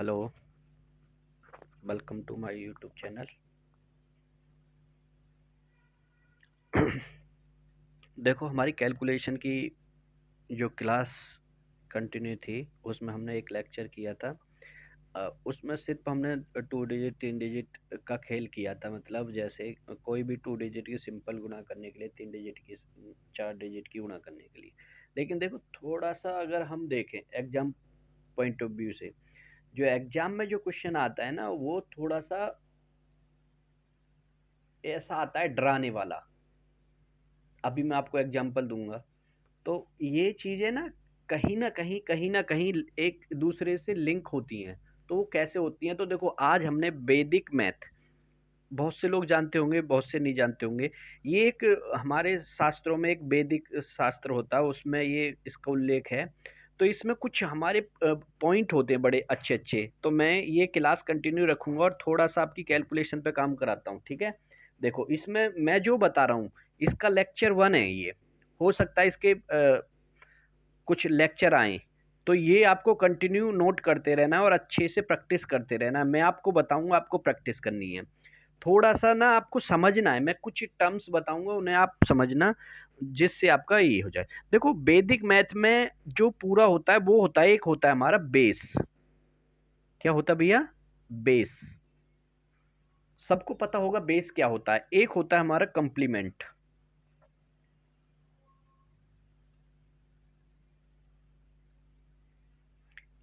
Hello, welcome to my YouTube channel. देखो, हमारी calculation की जो क्लास कंटिन्यू थी उसमें हमने एक लेक्चर किया था। उसमें सिर्फ हमने 2 डिजिट 3 डिजिट का खेल किया था। मतलब जैसे कोई भी 2 डिजिट की सिंपल गुणा करने के लिए, 3 डिजिट की, 4 डिजिट की गुणा करने के लिए। लेकिन देखो, थोड़ा सा अगर हम देखें एग्जाम पॉइंट ऑफ व्यू से, जो एग्जाम में जो क्वेश्चन आता है ना, वो थोड़ा सा ऐसा आता है डराने वाला। अभी मैं आपको एग्जांपल दूंगा। तो ये चीजें ना कहीं ना कहीं एक दूसरे से लिंक होती हैं। तो वो कैसे होती हैं? तो देखो, आज हमने वैदिक मैथ, बहुत से लोग जानते होंगे, बहुत से नहीं जानते होंगे। ये एक हमारे शास्त्रों में एक वैदिक शास्त्र होता है, उसमें ये इसका उल्लेख है। तो इसमें कुछ हमारे पॉइंट होते हैं बड़े अच्छे अच्छे। तो मैं ये क्लास कंटिन्यू रखूंगा और थोड़ा सा आपकी कैलकुलेशन पे काम कराता हूँ, ठीक है? देखो, इसमें मैं जो बता रहा हूँ, इसका लेक्चर 1 है ये। हो सकता है इसके कुछ लेक्चर आए। तो ये आपको कंटिन्यू नोट करते रहना है और अच्छे से प्रैक्टिस करते रहना है। मैं आपको बताऊंगा, आपको प्रैक्टिस करनी है। थोड़ा सा ना आपको समझना है, मैं कुछ टर्म्स बताऊंगा, उन्हें आप समझना, जिससे आपका ये हो जाए। देखो, वैदिक मैथ में जो पूरा होता है वो होता है, एक होता है हमारा बेस। क्या होता है भैया? बेस। सबको पता होगा बेस क्या होता है। एक होता है हमारा कंप्लीमेंट।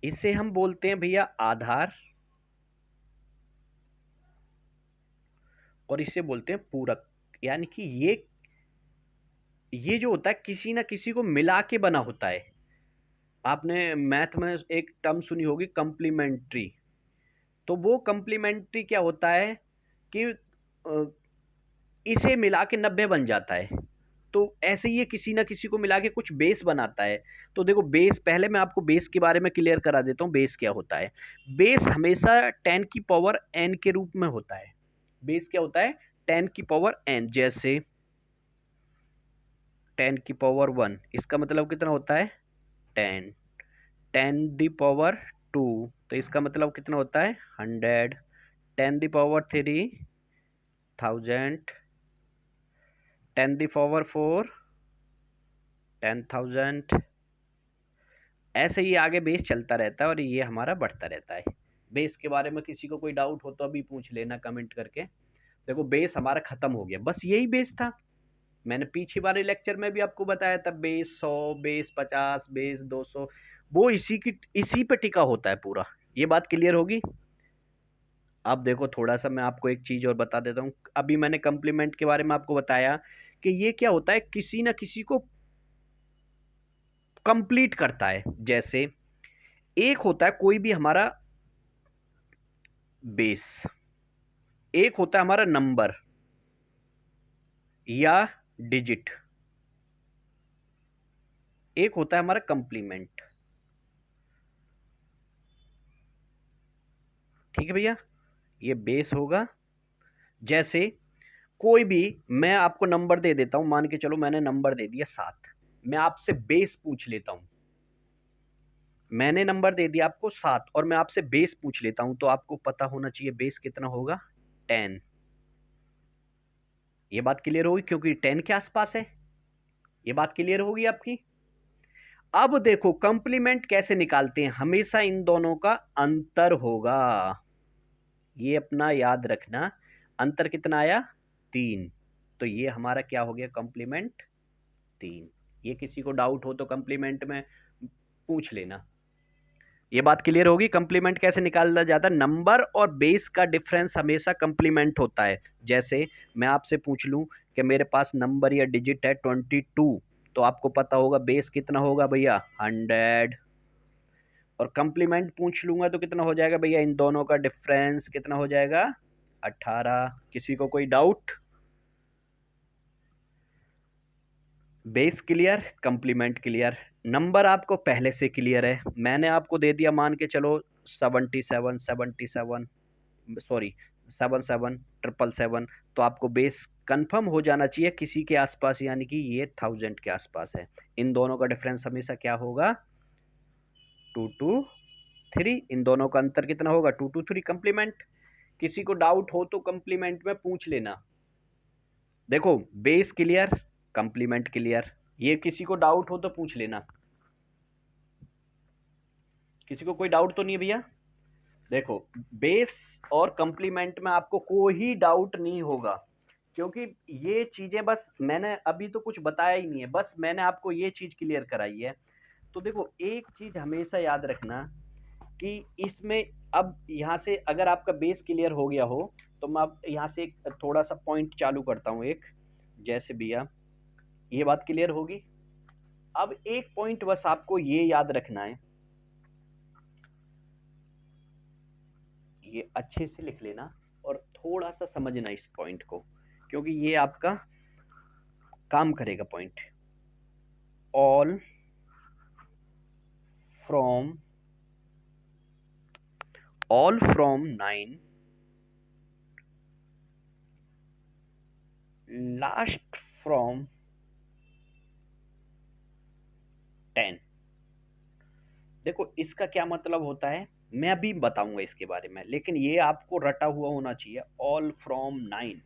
इसे हम बोलते हैं भैया आधार, और इसे बोलते हैं पूरक। यानी कि ये जो होता है, किसी ना किसी को मिला के बना होता है। आपने मैथ में एक टर्म सुनी होगी, कंप्लीमेंट्री। तो वो कंप्लीमेंट्री क्या होता है कि इसे मिला के 90 बन जाता है। तो ऐसे ही ये किसी ना किसी को मिला के कुछ बेस बनाता है। तो देखो, बेस, पहले मैं आपको बेस के बारे में क्लियर करा देता हूँ, बेस क्या होता है। बेस हमेशा 10 की पावर n के रूप में होता है। बेस क्या होता है? 10 की पावर n। जैसे 10 की पावर 1, इसका मतलब कितना होता है? 10। 10 दी पावर 2, तो इसका मतलब कितना होता है? 100। 10 दी पावर 3, 1000। 10 the power 4, 10,000। ऐसे ही आगे बेस चलता रहता है और ये हमारा बढ़ता रहता है। बेस के बारे में किसी को कोई डाउट हो तो अभी पूछ लेना कमेंट करके। देखो, बेस हमारा खत्म हो गया, बस यही बेस था। मैंने पीछे वाले लेक्चर में भी आपको बताया था, बेस 100, बेस 50, बेस 200, वो इसी पे टिका होता है पूरा। ये बात क्लियर होगी? अब देखो, थोड़ा सा मैं आपको एक चीज और बता देता हूँ। अभी मैंने कम्प्लीमेंट के बारे में आपको बताया कि ये क्या होता है, किसी ना किसी को कंप्लीट करता है। जैसे एक होता है कोई भी हमारा बेस, एक होता है हमारा नंबर या डिजिट, एक होता है हमारा कंप्लीमेंट। ठीक है भैया? ये बेस होगा। जैसे कोई भी, मैं आपको नंबर दे देता हूं, मान के चलो मैंने नंबर दे दिया 7। मैं आपसे बेस पूछ लेता हूं। मैंने नंबर दे दिया आपको 7 और मैं आपसे बेस पूछ लेता हूं, तो आपको पता होना चाहिए बेस कितना होगा? 10। ये बात क्लियर होगी क्योंकि 10 के आसपास है। ये बात क्लियर होगी आपकी? अब देखो, कंप्लीमेंट कैसे निकालते हैं? हमेशा इन दोनों का अंतर होगा। ये अपना याद रखना। अंतर कितना आया? 3। तो ये हमारा क्या हो गया? कंप्लीमेंट 3। ये किसी को डाउट हो तो कंप्लीमेंट में पूछ लेना। ये बात क्लियर होगी? कंप्लीमेंट कैसे निकाला जाता है? नंबर और बेस का डिफरेंस हमेशा कंप्लीमेंट होता है। जैसे मैं आपसे पूछ लूं कि मेरे पास नंबर या डिजिट है 22, तो आपको पता होगा बेस कितना होगा भैया? 100। और कंप्लीमेंट पूछ लूंगा तो कितना हो जाएगा भैया? इन दोनों का डिफरेंस कितना हो जाएगा? 18। किसी को कोई doubt? Base clear, complement clear. Number आपको पहले से क्लियर है, मैंने आपको दे दिया, मान के चलो 77, 77, सॉरी 77, 777। तो आपको बेस कंफर्म हो जाना चाहिए किसी के आसपास, यानी कि ये 1000 के आसपास है। इन दोनों का डिफरेंस हमेशा क्या होगा? 2 to 3, इन दोनों का अंतर कितना होगा? 2 to 3 कंप्लीमेंट। किसी को डाउट हो तो कंप्लीमेंट में पूछ लेना। देखो बेस क्लियर, कंप्लीमेंट क्लियर, ये किसी को डाउट हो तो पूछ लेना। किसी को कोई डाउट तो नहीं है भैया? देखो बेस और कंप्लीमेंट में आपको कोई डाउट नहीं होगा, क्योंकि ये चीजें बस मैंने अभी तो कुछ बताया ही नहीं है, बस मैंने आपको ये चीज क्लियर कराई है। तो देखो एक चीज हमेशा याद रखना कि इसमें अब यहाँ से अगर आपका बेस क्लियर हो गया हो तो मैं अब यहाँ से एक थोड़ा सा पॉइंट चालू करता हूँ एक। जैसे भैया ये बात क्लियर होगी। अब एक पॉइंट बस आपको ये याद रखना है, ये अच्छे से लिख लेना और थोड़ा सा समझना इस पॉइंट को, क्योंकि ये आपका काम करेगा point. All from, all from 9, last from 10। देखो इसका क्या मतलब होता है मैं अभी बताऊंगा इसके बारे में, लेकिन ये आपको रटा हुआ होना चाहिए। ऑल फ्रॉम 9,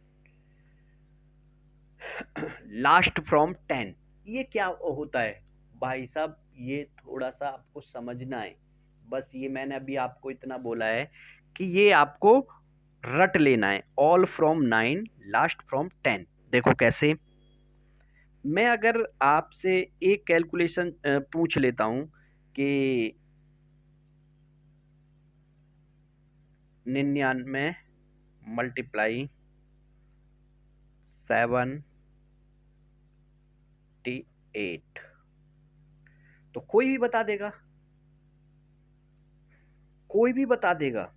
लास्ट फ्रॉम 10, ये क्या होता है भाई साहब? ये थोड़ा सा आपको समझना है, बस ये मैंने अभी आपको इतना बोला है कि ये आपको रट लेना है। All from 9, last from 10। देखो कैसे, मैं अगर आपसे एक कैलकुलेशन पूछ लेता हूं कि 99 मल्टीप्लाई 78, तो कोई भी बता देगा, कोई भी बता देगा।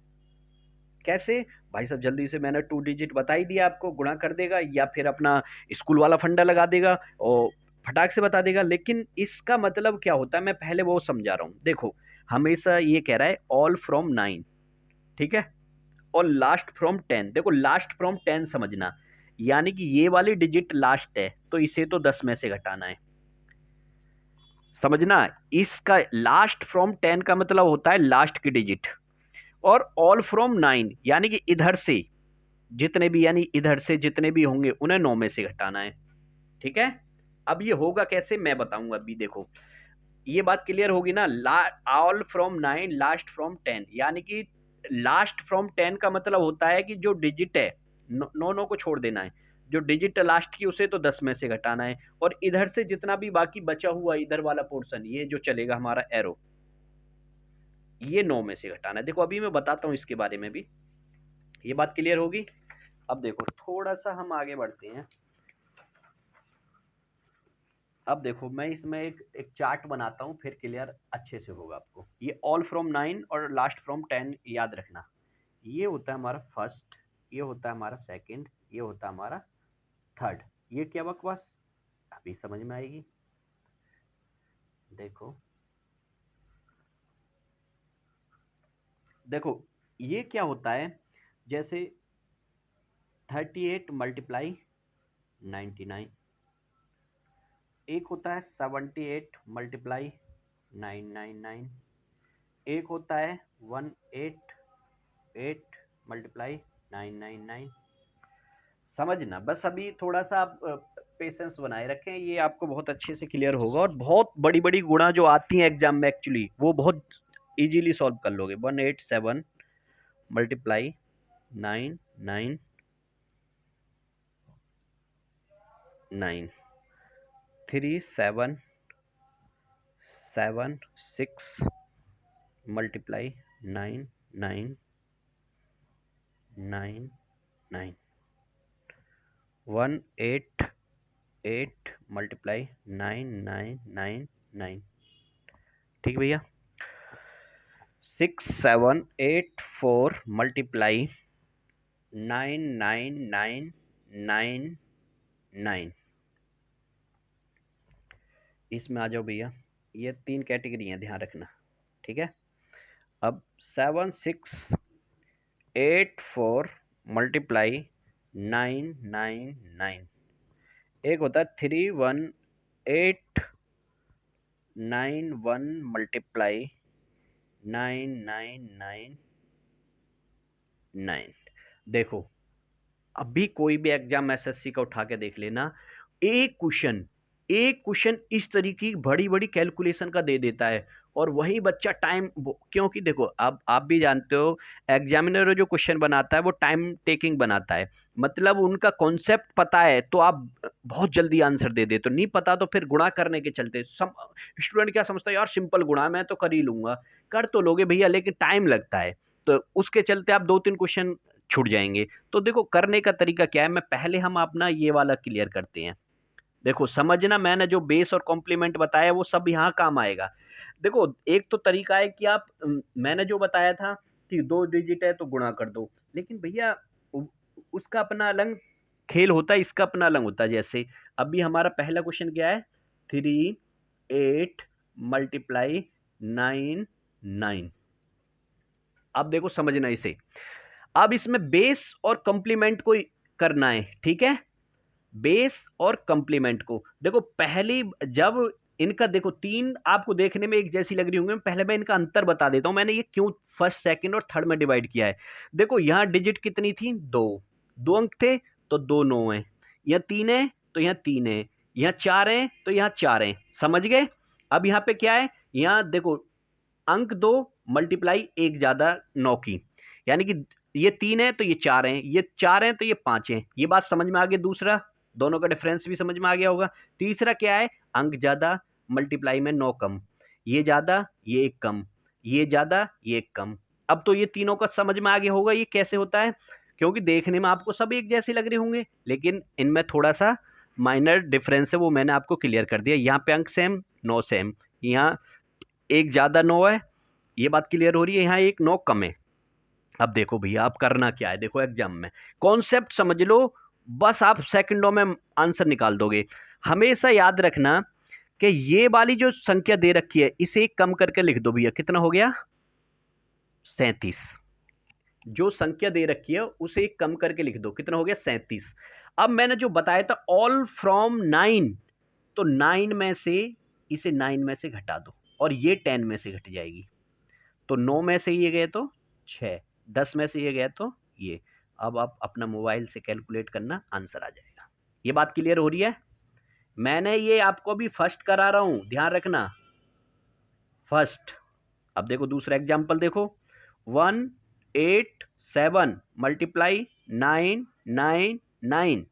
कैसे भाई साहब? जल्दी से, मैंने 2 डिजिट बता ही दिया आपको, गुणा कर देगा या फिर अपना स्कूल वाला फंडा लगा देगा और फटाक से बता देगा। लेकिन इसका मतलब क्या होता है मैं पहले वो समझा रहा हूँ। देखो हमेशा ये कह रहा है ऑल फ्रॉम 9, ठीक है, और लास्ट फ्रॉम 10। देखो लास्ट फ्रॉम 10 समझना, यानी कि ये वाली डिजिट लास्ट है तो इसे तो 10 में से घटाना है, समझना। इसका लास्ट फ्रॉम 10 का मतलब होता है लास्ट की डिजिट, और ऑल फ्रॉम 9 यानी कि इधर से जितने भी, यानी इधर से जितने भी होंगे उन्हें 9 में से घटाना है, ठीक है। अब ये होगा कैसे मैं बताऊंगा अभी। देखो ये बात क्लियर होगी ना, ऑल फ्रॉम 9, लास्ट फ्रॉम 10, यानी कि लास्ट फ्रॉम 10 का मतलब होता है कि जो डिजिट है, नौ नौ को छोड़ देना है, जो डिजिट लास्ट की उसे तो 10 में से घटाना है, और इधर से जितना भी बाकी बचा हुआ इधर वाला पोर्शन, ये जो चलेगा हमारा एरो, ये 9 में से घटाना है। देखो अभी मैं बताता हूँ इसके बारे में भी, ये बात क्लियर होगी। अब देखो थोड़ा सा हम आगे बढ़ते हैं। अब देखो मैं इसमें एक एक चार्ट बनाता हूँ, फिर क्लियर अच्छे से होगा आपको। ये ऑल फ्रॉम 9 और लास्ट फ्रॉम 10 याद रखना। ये होता है हमारा फर्स्ट, ये होता है हमारा सेकंड, ये होता है हमारा थर्ड। ये क्या बकवास, अभी समझ में आएगी। देखो देखो ये क्या होता है, जैसे 38 मल्टीप्लाई 99, एक होता है 78 मल्टीप्लाई 999, एक होता है 188 मल्टीप्लाई 999। समझना बस, अभी थोड़ा सा आप पेशेंस बनाए रखें, ये आपको बहुत अच्छे से क्लियर होगा, और बहुत बड़ी बड़ी गुणा जो आती हैं एग्जाम में एक्चुअली वो बहुत इजीली सॉल्व कर लोगे। 187 मल्टीप्लाई 999, 3776 मल्टीप्लाई 9999, 188 मल्टीप्लाई 9999, ठीक भैया। 6784 मल्टीप्लाई 99999, इसमें आ जाओ भैया। ये 3 कैटेगरी हैं, ध्यान रखना, ठीक है। अब 7684 मल्टीप्लाई 999, एक होता है 3189 मल्टीप्लाई 9999। देखो, अभी कोई भी एग्जाम एसएससी का उठा के देख लेना, एक क्वेश्चन इस तरीके की बड़ी बड़ी कैलकुलेशन का दे देता है, और वही बच्चा टाइम, क्योंकि देखो अब आप भी जानते हो, एग्जामिनर जो क्वेश्चन बनाता है वो टाइम टेकिंग बनाता है, मतलब उनका कॉन्सेप्ट पता है तो आप बहुत जल्दी आंसर दे देते हो, नहीं पता तो फिर गुणा करने के चलते स्टूडेंट क्या समझता है, यार सिंपल गुणा मैं तो कर ही लूंगा, कर तो लोगे भैया लेकिन टाइम लगता है, तो उसके चलते आप 2-3 क्वेश्चन छूट जाएंगे। तो देखो करने का तरीका क्या है, मैं पहले हम अपना ये वाला क्लियर करते हैं। देखो समझना, मैंने जो बेस और कॉम्प्लीमेंट बताया वो सब यहाँ काम आएगा। देखो एक तो तरीका है कि आप मैंने जो बताया था कि 2 डिजिट है तो गुणा कर दो, लेकिन भैया उसका अपना अलग खेल होता है, इसका अपना अलग होता है। जैसे अभी हमारा पहला क्वेश्चन क्या है, 3 8 मल्टीप्लाई 9 9। अब देखो समझना इसे, अब इसमें बेस और कॉम्प्लीमेंट को करना है, ठीक है, बेस और कंप्लीमेंट को। देखो पहली जब इनका देखो तीन आपको देखने में एक जैसी लग रही होंगी, पहले मैं इनका अंतर बता देता हूं, मैंने ये क्यों फर्स्ट सेकंड और थर्ड में डिवाइड किया है। देखो यहां डिजिट कितनी थी, दो, दो अंक थे तो दो नौ है, यहां तीन है तो यहां तीन है, यहां चार है तो यहां चार है, समझ गए। अब यहां पे क्या है, यहां देखो अंक दो मल्टीप्लाई एक ज्यादा नौ की, यानी कि ये तीन है तो ये चार है, ये चार है तो ये पांच है, ये बात समझ में आ गई। दूसरा, दोनों का डिफरेंस भी समझ में आ गया होगा। तीसरा क्या है, अंक ज्यादा मल्टीप्लाई में नौ कम, ये ज्यादा ये एक कम, ये ज्यादा ये एक कम। अब तो ये तीनों का समझ में आ गया होगा ये कैसे होता है, क्योंकि देखने में आपको सब एक जैसे लग रहे होंगे, लेकिन इनमें थोड़ा सा माइनर डिफरेंस है, वो मैंने आपको क्लियर कर दिया। यहाँ पे अंक सेम, नौ सेम, यहाँ एक ज्यादा नौ है, ये बात क्लियर हो रही है, यहाँ एक नौ कम है। अब देखो भैया आप करना क्या है, देखो एग्जाम में कॉन्सेप्ट समझ लो, बस आप सेकंडों में आंसर निकाल दोगे। हमेशा याद रखना कि ये वाली जो संख्या दे रखी है इसे एक कम करके लिख दो भैया, कितना हो गया, 37। जो संख्या दे रखी है उसे एक कम करके लिख दो, कितना हो गया, 37। अब मैंने जो बताया था ऑल फ्रॉम 9, तो 9 में से इसे 9 में से घटा दो, और ये 10 में से घट जाएगी, तो 9 में से ये गए तो 6, 10 में से ये गया तो ये। अब आप अपना मोबाइल से कैलकुलेट करना, आंसर आ जाएगा। ये बात क्लियर हो रही है, मैंने ये आपको अभी फर्स्ट करा रहा हूं, ध्यान रखना, फर्स्ट। अब देखो दूसरा एग्जाम्पल देखो, 187 मल्टीप्लाई 9 9 9।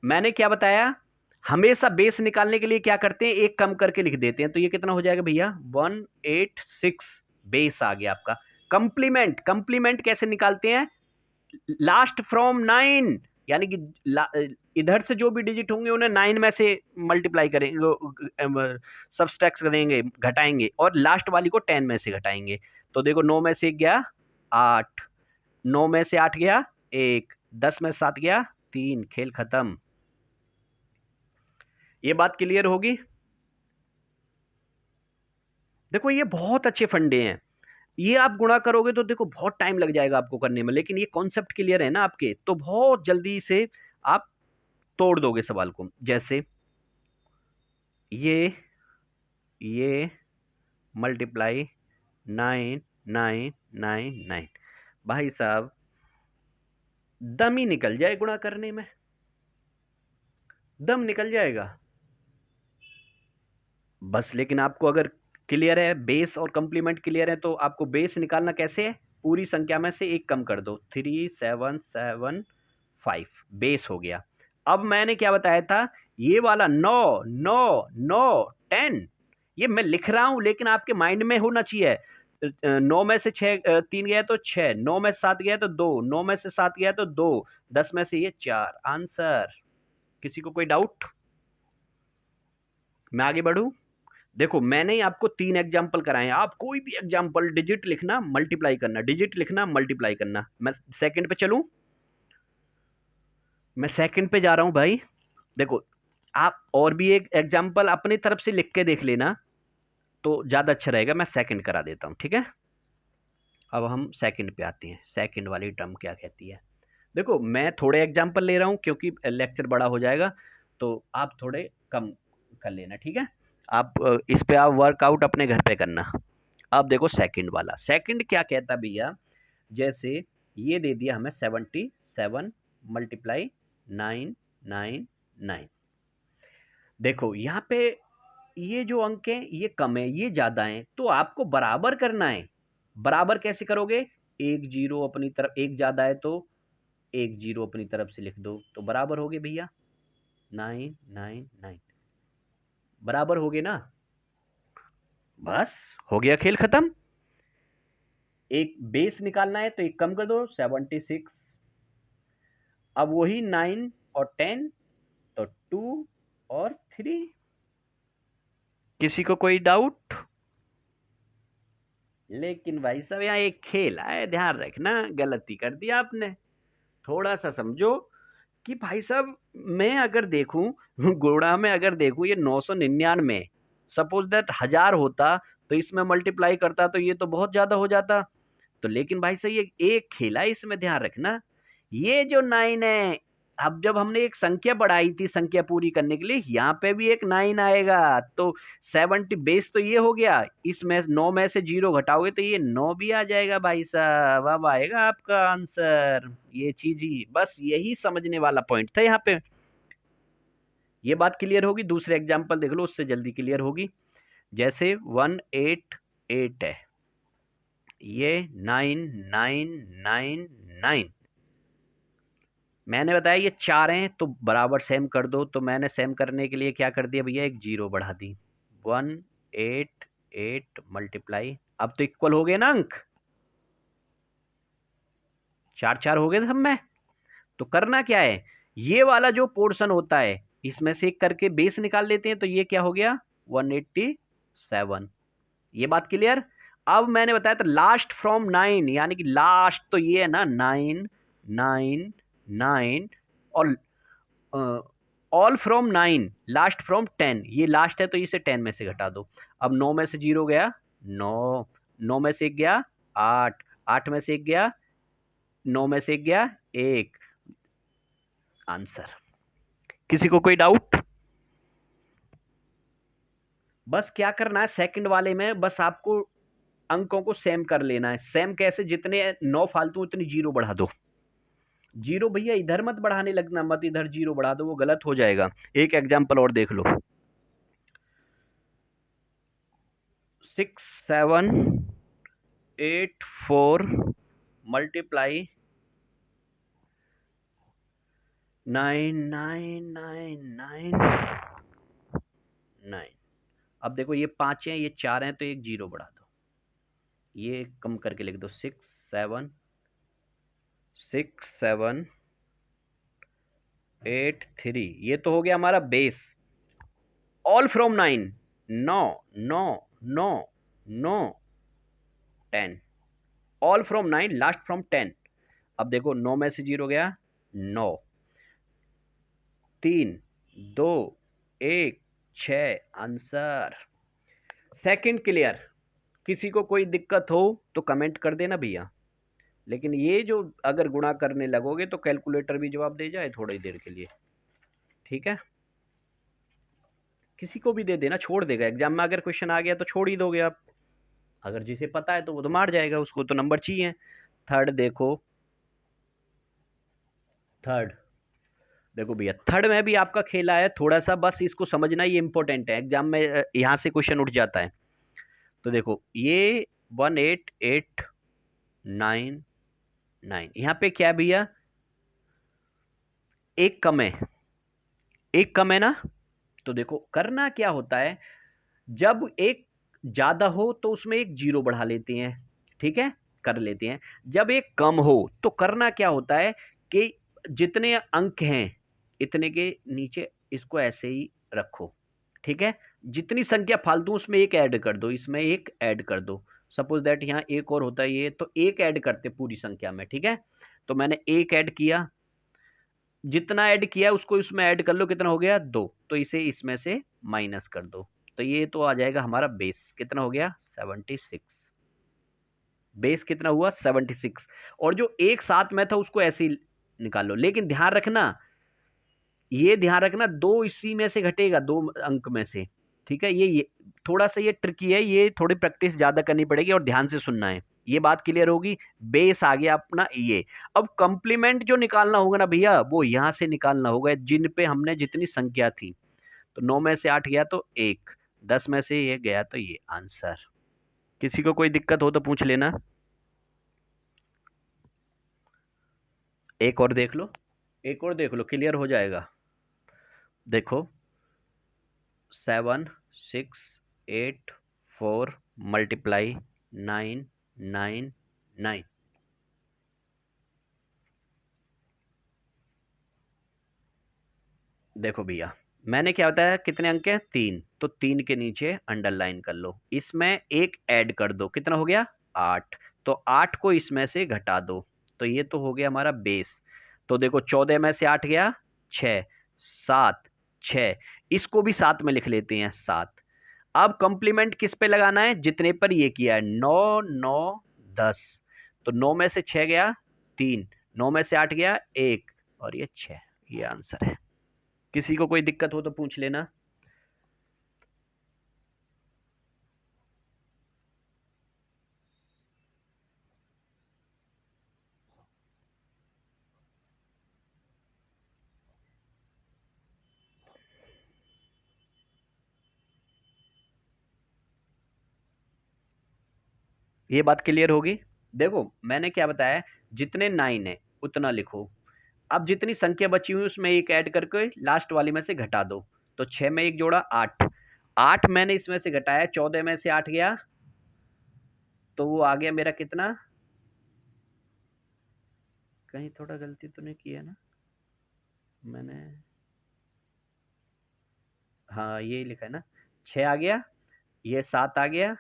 मैंने क्या बताया, हमेशा बेस निकालने के लिए क्या करते हैं, एक कम करके लिख देते हैं, तो ये कितना हो जाएगा भैया, 186 बेस आ गया आपका। कंप्लीमेंट, कंप्लीमेंट कैसे निकालते हैं, लास्ट फ्रॉम 9, यानी कि इधर से जो भी डिजिट होंगे उन्हें 9 में से मल्टीप्लाई करेंगे, सबट्रैक्ट करेंगे, घटाएंगे, और लास्ट वाली को 10 में से घटाएंगे। तो देखो 9 में से 1 गया 8, 9 में से 8 गया 1, 10 में से 7 गया 3, खेल खत्म। ये बात क्लियर होगी। देखो ये बहुत अच्छे फंडे हैं, ये आप गुणा करोगे तो देखो बहुत टाइम लग जाएगा आपको करने में, लेकिन ये कॉन्सेप्ट क्लियर है ना आपके, तो बहुत जल्दी से आप तोड़ दोगे सवाल को। जैसे ये मल्टीप्लाई 9 9 9 9, भाई साहब दम ही निकल जाए गुणा करने में, दम निकल जाएगा बस। लेकिन आपको अगर क्लियर है, बेस और कंप्लीमेंट क्लियर है, तो आपको बेस निकालना कैसे है, पूरी संख्या में से एक कम कर दो, 3775 बेस हो गया। अब मैंने क्या बताया था, ये वाला 9 9 9 10, ये मैं लिख रहा हूं लेकिन आपके माइंड में होना चाहिए। 9 में से 6 3 गया तो 6, 9 में से 7 गया तो 2, 9 में से 7 गया तो 2, 10 में से ये 4, आंसर। किसी को कोई डाउट, मैं आगे बढ़ूं। देखो मैंने आपको 3 एग्जाम्पल कराए हैं, आप कोई भी एग्जाम्पल डिजिट लिखना मल्टीप्लाई करना, डिजिट लिखना मल्टीप्लाई करना। मैं सेकंड पे चलूं, मैं सेकंड पे जा रहा हूं भाई। देखो आप और भी एक एग्जाम्पल अपनी तरफ से लिख के देख लेना तो ज्यादा अच्छा रहेगा, मैं सेकंड करा देता हूं, ठीक है। अब हम सेकंड पे आते हैं, सेकंड वाली टर्म क्या कहती है। देखो मैं थोड़े एग्जाम्पल ले रहा हूं क्योंकि लेक्चर बड़ा हो जाएगा, तो आप थोड़े कम कर लेना, ठीक है। आप इस पे आप वर्कआउट अपने घर पे करना। अब देखो सेकंड वाला, सेकंड क्या कहता भैया, जैसे ये दे दिया हमें 77 मल्टीप्लाई 999। देखो यहाँ पे ये जो अंक है ये कम है, ये ज्यादा है, तो आपको बराबर करना है। बराबर कैसे करोगे, एक जीरो अपनी तरफ, एक ज्यादा है तो एक जीरो अपनी तरफ से लिख दो, तो बराबर हो गए भैया 999, बराबर हो गए ना, बस हो गया खेल खत्म। एक बेस निकालना है तो एक कम कर दो 76, अब वही 9 और 10 तो 2 और 3। किसी को कोई डाउट? लेकिन भाई साहब यहाँ एक खेल है, ध्यान रखना, गलती कर दी आपने। थोड़ा सा समझो कि भाई साहब मैं अगर देखूं गुणा में, अगर देखूं ये 999, सपोज दैट 1000 होता तो इसमें मल्टीप्लाई करता तो ये तो बहुत ज्यादा हो जाता। तो लेकिन भाई साहब ये एक खेला है, इसमें ध्यान रखना। ये जो 9 है, अब जब हमने एक संख्या बढ़ाई थी संख्या पूरी करने के लिए, यहाँ पे भी एक 9 आएगा, तो 70 बेस तो ये हो गया, इसमें 9 में से 0 घटाओगे तो ये 9 भी आ जाएगा भाई साहब, अब आएगा आपका आंसर। ये चीज ही, बस यही समझने वाला पॉइंट था यहाँ पे। ये बात क्लियर होगी, दूसरे एग्जाम्पल देख लो, उससे जल्दी क्लियर होगी। जैसे 188 है, ये 9999, मैंने बताया ये 4 हैं तो बराबर सेम कर दो, तो मैंने सेम करने के लिए क्या कर दिया भैया, एक जीरो बढ़ा दी, 188 मल्टीप्लाई, अब तो इक्वल हो गए ना अंक, 4 4 हो गए सब में। तो करना क्या है, ये वाला जो पोर्शन होता है इसमें से एक करके बेस निकाल लेते हैं, तो ये क्या हो गया 187। ये बात क्लियर। अब मैंने बताया था लास्ट फ्रॉम 9, यानी कि लास्ट तो ये है ना 999, और ऑल फ्रॉम 9, लास्ट फ्रॉम 10, ये लास्ट है तो इसे 10 में से घटा दो। अब 9 में से 0 गया 9, 9 में से 1 गया 8, 8 में से 1 गया 9 में से 1 गया 1, आंसर। किसी को कोई डाउट? बस क्या करना है सेकंड वाले में, बस आपको अंकों को सेम कर लेना है। सेम कैसे, जितने 9 फालतू उतनी 0 बढ़ा दो। 0 भैया इधर मत बढ़ाने लगना, मत इधर 0 बढ़ा दो, वो गलत हो जाएगा। एक एग्जांपल और देख लो, 6784 मल्टीप्लाई 99999। अब देखो ये 5 हैं, ये 4 हैं, तो एक 0 बढ़ा दो, ये कम करके लिख दो 6783, ये तो हो गया हमारा base. All from 9, 9 9 9 9 10, all from 9 last from 10। अब देखो 9 में से 0 गया 9, 3 2 1 6, आंसर। Second clear. किसी को कोई दिक्कत हो तो कमेंट कर देना भैया, लेकिन ये जो अगर गुणा करने लगोगे तो कैलकुलेटर भी जवाब दे जाए थोड़ी देर के लिए, ठीक है। किसी को भी दे देना, छोड़ देगा एग्जाम में, अगर क्वेश्चन आ गया तो छोड़ ही दोगे आप, अगर जिसे पता है तो वो तो मार जाएगा, उसको तो नंबर चाहिए। थर्ड देखो, थर्ड देखो भैया, थर्ड में भी आपका खेला है थोड़ा सा, बस इसको समझना, ये इंपॉर्टेंट है, एग्जाम में यहाँ से क्वेश्चन उठ जाता है। तो देखो ये 18899, यहाँ पे क्या भैया, एक कम है, एक कम है ना। तो देखो करना क्या होता है, जब एक ज्यादा हो तो उसमें एक 0 बढ़ा लेते हैं, ठीक है, कर लेते हैं। जब एक कम हो तो करना क्या होता है कि जितने अंक हैं इतने के नीचे इसको ऐसे ही रखो, ठीक है। जितनी संख्या फालतू उसमें एक ऐड कर दो, इसमें एक ऐड कर दो, सपोज दैट यहाँ एक और होता है ये, तो एक ऐड करते पूरी संख्या में, ठीक है। तो मैंने एक ऐड किया, जितना ऐड किया उसको इसमें ऐड कर लो, कितना हो गया 2, तो इसे इसमें से माइनस कर दो, तो ये तो आ जाएगा हमारा बेस, कितना हो गया 76, बेस कितना हुआ 76। और जो एक साथ में था उसको ऐसे ही निकाल लो, लेकिन ध्यान रखना, ये ध्यान रखना 2 इसी में से घटेगा, 2 अंक में से, ठीक है, ये थोड़ा सा ये ट्रिकी है, ये थोड़ी प्रैक्टिस ज़्यादा करनी पड़ेगी और ध्यान से सुनना है। ये बात क्लियर होगी। बेस आ गया अपना ये। अब कंप्लीमेंट जो निकालना होगा ना भैया, वो यहाँ से निकालना होगा, जिन पे हमने जितनी संख्या थी। तो 9 में से 8 गया तो 1, 10 में से ये गया तो ये आंसर। किसी को कोई दिक्कत हो तो पूछ लेना। एक और देख लो, एक और देख लो, क्लियर हो जाएगा। देखो, 7 6 8 4 मल्टीप्लाई 9 9 9। देखो भैया, मैंने क्या बताया, कितने अंक हैं, 3, तो 3 के नीचे अंडरलाइन कर लो, इसमें एक ऐड कर दो, कितना हो गया, 8। तो 8 को इसमें से घटा दो, तो ये तो हो गया हमारा बेस। तो देखो, 14 में से 8 गया 6, 7, 6, इसको भी 7 में लिख लेते हैं, 7। अब कंप्लीमेंट किस पे लगाना है, जितने पर ये किया है, 9 9 10। तो 9 में से 6 गया 3, 9 में से 8 गया 1, और ये 6। ये आंसर है। किसी को कोई दिक्कत हो तो पूछ लेना। ये बात क्लियर होगी। देखो, मैंने क्या बताया, जितने 9 है उतना लिखो। अब जितनी संख्या बची हुई उसमें एक ऐड करके लास्ट वाली में से घटा दो। तो 6 में एक जोड़ा 8, 8 मैंने इसमें से घटाया, 14 में से 8 गया, तो वो आ गया मेरा कितना, कहीं थोड़ा गलती तो नहीं किया ना मैंने, हाँ ये लिखा है ना, 6 आ गया, ये 7 आ गया,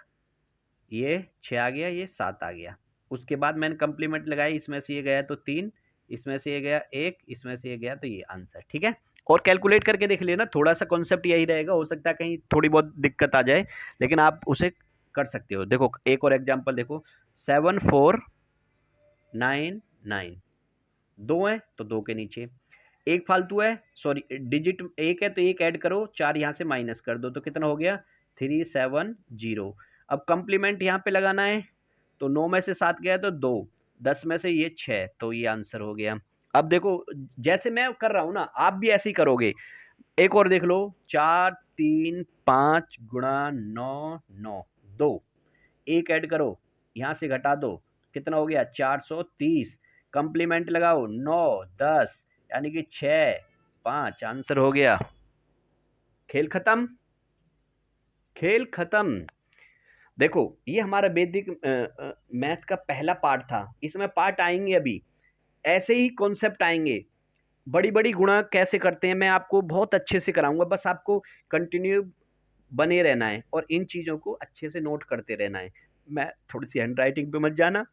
ये 6 आ गया, ये 7 आ गया। उसके बाद मैंने कंप्लीमेंट लगाई, इसमें से ये गया तो 3, इसमें से ये गया 1, इसमें से ये गया तो ये आंसर। ठीक है, और कैलकुलेट करके देख लेना, थोड़ा सा कॉन्सेप्ट यही रहेगा, हो सकता है कहीं थोड़ी बहुत दिक्कत आ जाए, लेकिन आप उसे कर सकते हो। देखो, एक और एग्जांपल देखो, 7 4 9 9, दो है तो दो के नीचे एक फालतू है, सॉरी डिजिट एक है तो एक ऐड करो, 4 यहाँ से माइनस कर दो, तो कितना हो गया, 370। अब कंप्लीमेंट यहाँ पे लगाना है, तो 9 में से 7 गया तो 2, 10 में से ये 6, तो ये आंसर हो गया। अब देखो, जैसे मैं कर रहा हूँ ना, आप भी ऐसे ही करोगे। एक और देख लो, 4 3 5 गुणा 9 9, 2, एक ऐड करो, यहाँ से घटा दो, कितना हो गया, 430। कंप्लीमेंट लगाओ, 9 10, यानी कि 6 5, आंसर हो गया। खेल खत्म, खेल खत्म। देखो, ये हमारा वैदिक मैथ का पहला पार्ट था, इसमें पार्ट आएंगे अभी, ऐसे ही कॉन्सेप्ट आएंगे। बड़ी बड़ी गुणा कैसे करते हैं मैं आपको बहुत अच्छे से कराऊंगा, बस आपको कंटिन्यू बने रहना है और इन चीज़ों को अच्छे से नोट करते रहना है। मैं थोड़ी सी हैंड राइटिंग पे मत जाना,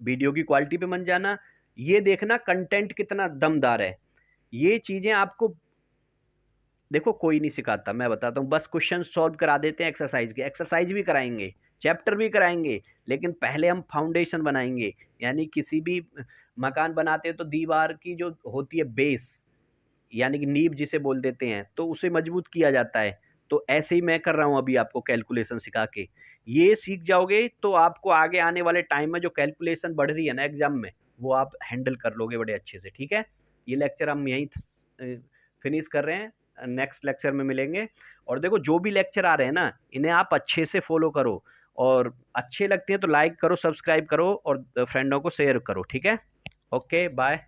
वीडियो की क्वालिटी पे मत जाना, ये देखना कंटेंट कितना दमदार है। ये चीज़ें आपको, देखो कोई नहीं सिखाता, मैं बताता हूँ, बस क्वेश्चन सॉल्व करा देते हैं, एक्सरसाइज के एक्सरसाइज भी कराएंगे, चैप्टर भी कराएंगे, लेकिन पहले हम फाउंडेशन बनाएंगे। यानी किसी भी मकान बनाते हैं तो दीवार की जो होती है बेस, यानी कि नींव जिसे बोल देते हैं, तो उसे मजबूत किया जाता है। तो ऐसे ही मैं कर रहा हूँ अभी आपको कैलकुलेशन सिखा के, ये सीख जाओगे तो आपको आगे आने वाले टाइम में जो कैलकुलेशन बढ़ रही है ना एग्जाम में, वो आप हैंडल कर लोगे बड़े अच्छे से। ठीक है, ये लेक्चर हम यहीं फिनिश कर रहे हैं, नेक्स्ट लेक्चर में मिलेंगे। और देखो, जो भी लेक्चर आ रहे हैं ना, इन्हें आप अच्छे से फॉलो करो, और अच्छे लगते हैं तो लाइक करो, सब्सक्राइब करो, और फ्रेंडों को शेयर करो। ठीक है, ओके बाय।